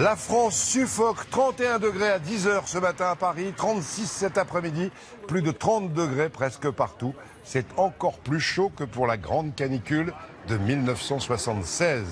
La France suffoque, 31 degrés à 10h ce matin à Paris, 36 cet après-midi, plus de 30 degrés presque partout. C'est encore plus chaud que pour la grande canicule de 1976.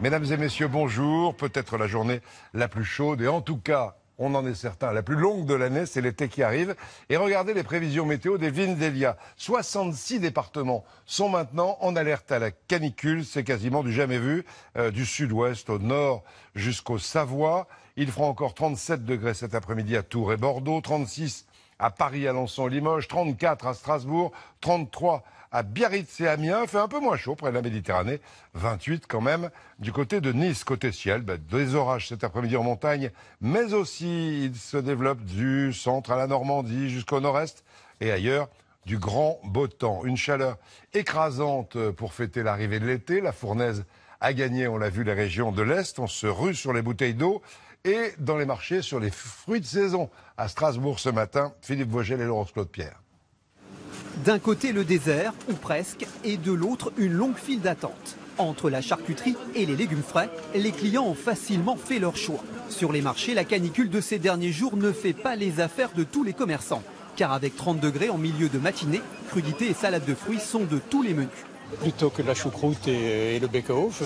Mesdames et messieurs, bonjour. Peut-être la journée la plus chaude et en tout cas, on en est certain, la plus longue de l'année, c'est l'été qui arrive. Et regardez les prévisions météo des Vindelia. 66 départements sont maintenant en alerte à la canicule. C'est quasiment du jamais vu. Du sud-ouest au nord jusqu'au Savoie. Il fera encore 37 degrés cet après-midi à Tours et Bordeaux, 36 à Paris, Alençon, Limoges, 34 à Strasbourg, 33 à Biarritz et Amiens. Il fait un peu moins chaud près de la Méditerranée, 28 quand même du côté de Nice. Côté ciel, des orages cet après-midi en montagne, mais aussi il se développe du centre à la Normandie jusqu'au nord-est et ailleurs du grand beau temps. Une chaleur écrasante pour fêter l'arrivée de l'été. La fournaise a gagné, on l'a vu, les régions de l'Est. On se rue sur les bouteilles d'eau et dans les marchés sur les fruits de saison. À Strasbourg ce matin, Philippe Vogel et Laurence Claude Pierre. D'un côté le désert, ou presque, et de l'autre une longue file d'attente. Entre la charcuterie et les légumes frais, les clients ont facilement fait leur choix. Sur les marchés, la canicule de ces derniers jours ne fait pas les affaires de tous les commerçants. Car avec 30 degrés en milieu de matinée, crudités et salades de fruits sont de tous les menus. Plutôt que la choucroute et le bake-off,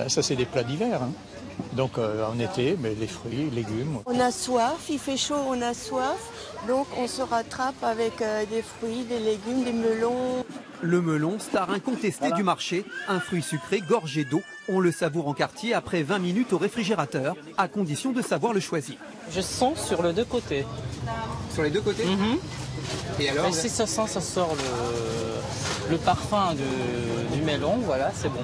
ça c'est des plats d'hiver. Hein. Donc en été, mais les fruits, les légumes. On a soif, il fait chaud, on a soif. Donc on se rattrape avec des fruits, des légumes, des melons. Le melon, star incontesté du marché, un fruit sucré gorgé d'eau. On le savoure en quartier après 20 minutes au réfrigérateur, à condition de savoir le choisir. Je sens sur les deux côtés. Sur les deux côtés Et alors Et si ça sent, ça sort le parfum du melon, voilà, c'est bon.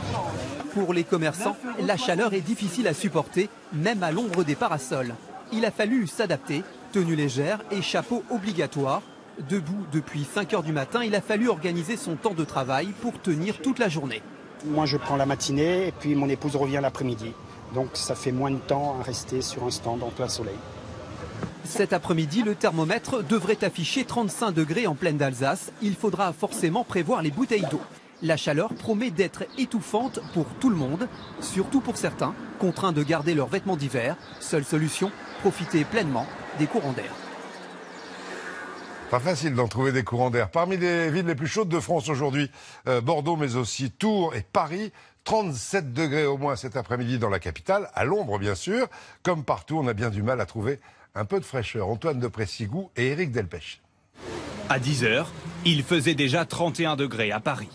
Pour les commerçants, la chaleur est difficile à supporter, même à l'ombre des parasols. Il a fallu s'adapter, tenue légère et chapeau obligatoire. Debout depuis 5 h du matin, il a fallu organiser son temps de travail pour tenir toute la journée. Moi, je prends la matinée et puis mon épouse revient l'après-midi. Donc ça fait moins de temps à rester sur un stand en plein soleil. Cet après-midi, le thermomètre devrait afficher 35 degrés en plaine d'Alsace. Il faudra forcément prévoir les bouteilles d'eau. La chaleur promet d'être étouffante pour tout le monde, surtout pour certains, contraints de garder leurs vêtements d'hiver. Seule solution, profiter pleinement des courants d'air. Pas facile d'en trouver des courants d'air. Parmi les villes les plus chaudes de France aujourd'hui, Bordeaux, mais aussi Tours et Paris. 37 degrés au moins cet après-midi dans la capitale, à l'ombre bien sûr. Comme partout, on a bien du mal à trouver un peu de fraîcheur. Antoine de Pressigou et Éric Delpech. À 10 h, il faisait déjà 31 degrés à Paris.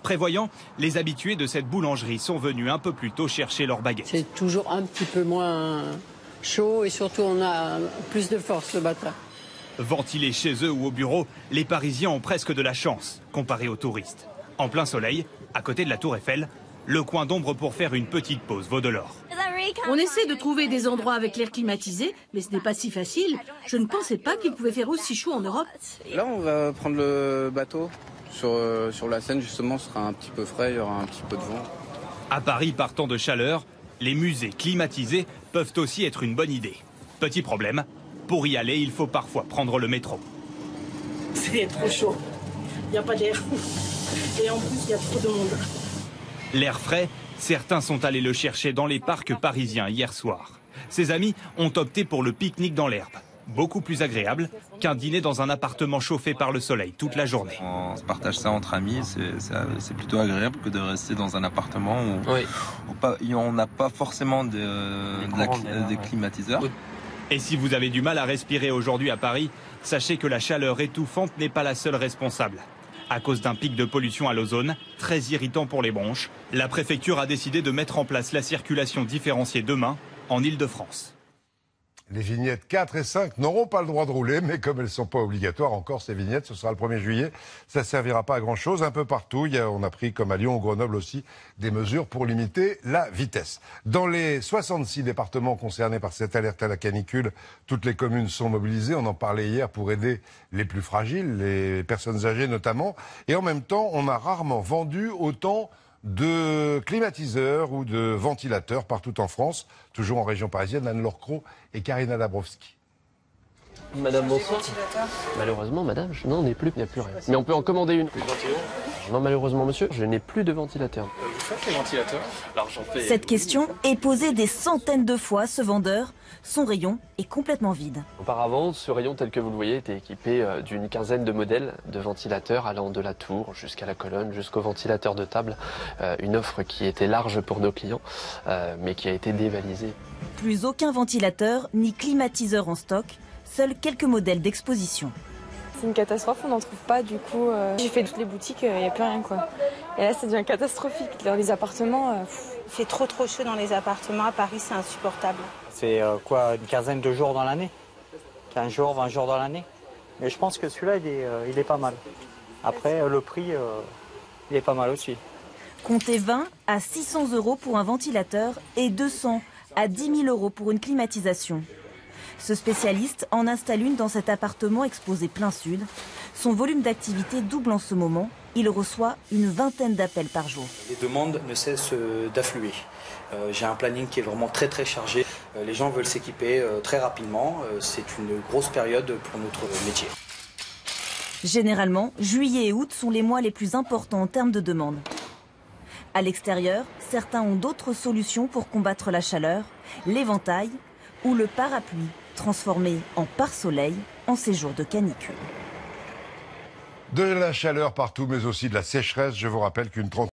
Prévoyant, les habitués de cette boulangerie sont venus un peu plus tôt chercher leurs baguettes. C'est toujours un petit peu moins chaud et surtout on a plus de force le matin. Ventilés chez eux ou au bureau, les Parisiens ont presque de la chance comparé aux touristes. En plein soleil, à côté de la Tour Eiffel, le coin d'ombre pour faire une petite pause vaut de l'or. On essaie de trouver des endroits avec l'air climatisé, mais ce n'est pas si facile. Je ne pensais pas qu'il pouvait faire aussi chaud en Europe. Là, on va prendre le bateau. Sur la Seine, justement, ce sera un petit peu frais, il y aura un petit peu de vent. À Paris, par temps de chaleur, les musées climatisés peuvent aussi être une bonne idée. Petit problème, pour y aller, il faut parfois prendre le métro. C'est trop chaud. Il n'y a pas d'air. Et en plus, il y a trop de monde. L'air frais, certains sont allés le chercher dans les parcs parisiens hier soir. Ses amis ont opté pour le pique-nique dans l'herbe. Beaucoup plus agréable qu'un dîner dans un appartement chauffé par le soleil toute la journée. On se partage ça entre amis, c'est plutôt agréable que de rester dans un appartement où on n'a pas forcément des climatiseurs. Oui. Et si vous avez du mal à respirer aujourd'hui à Paris, sachez que la chaleur étouffante n'est pas la seule responsable. À cause d'un pic de pollution à l'ozone, très irritant pour les bronches, la préfecture a décidé de mettre en place la circulation différenciée demain en Île-de-France. Les vignettes 4 et 5 n'auront pas le droit de rouler, mais comme elles ne sont pas obligatoires encore, ces vignettes, ce sera le 1er juillet. Ça ne servira pas à grand-chose. Un peu partout, on a pris, comme à Lyon ou Grenoble aussi, des mesures pour limiter la vitesse. Dans les 66 départements concernés par cette alerte à la canicule, toutes les communes sont mobilisées. On en parlait hier pour aider les plus fragiles, les personnes âgées notamment. Et en même temps, on a rarement vendu autant de climatiseurs ou de ventilateurs partout en France, toujours en région parisienne. Anne-Laure Cros et Karina Dabrowski. Madame, bonsoir. Malheureusement, madame, je n'en ai plus, il n'y a plus rien. Mais on peut en commander une. Non, malheureusement, monsieur, je n'ai plus de ventilateur. Vous faites les ventilateurs? Alors j'en fais... Cette question est posée des centaines de fois à ce vendeur. Son rayon est complètement vide. Auparavant, ce rayon tel que vous le voyez était équipé d'une quinzaine de modèles de ventilateurs allant de la tour jusqu'à la colonne, jusqu'au ventilateur de table. Une offre qui était large pour nos clients, mais qui a été dévalisée. Plus aucun ventilateur ni climatiseur en stock, seuls quelques modèles d'exposition. C'est une catastrophe, on n'en trouve pas, du coup j'ai fait toutes les boutiques, il n'y a plus rien quoi. Et là ça devient catastrophique, dans les appartements... Il fait trop chaud dans les appartements, à Paris c'est insupportable. C'est quoi, une quinzaine de jours dans l'année? 15 jours, 20 jours dans l'année. Mais je pense que celui-là il est pas mal. Après le prix il est pas mal aussi. Comptez 20 à 600 € pour un ventilateur et 200 à 10 000 € pour une climatisation. Ce spécialiste en installe une dans cet appartement exposé plein sud. Son volume d'activité double en ce moment. Il reçoit une vingtaine d'appels par jour. Les demandes ne cessent d'affluer. J'ai un planning qui est vraiment très chargé. Les gens veulent s'équiper très rapidement. C'est une grosse période pour notre métier. Généralement, juillet et août sont les mois les plus importants en termes de demande. À l'extérieur, certains ont d'autres solutions pour combattre la chaleur, l'éventail ou le parapluie, transformé en pare-soleil en ces jours de canicule. De la chaleur partout, mais aussi de la sécheresse. Je vous rappelle qu'une trentaine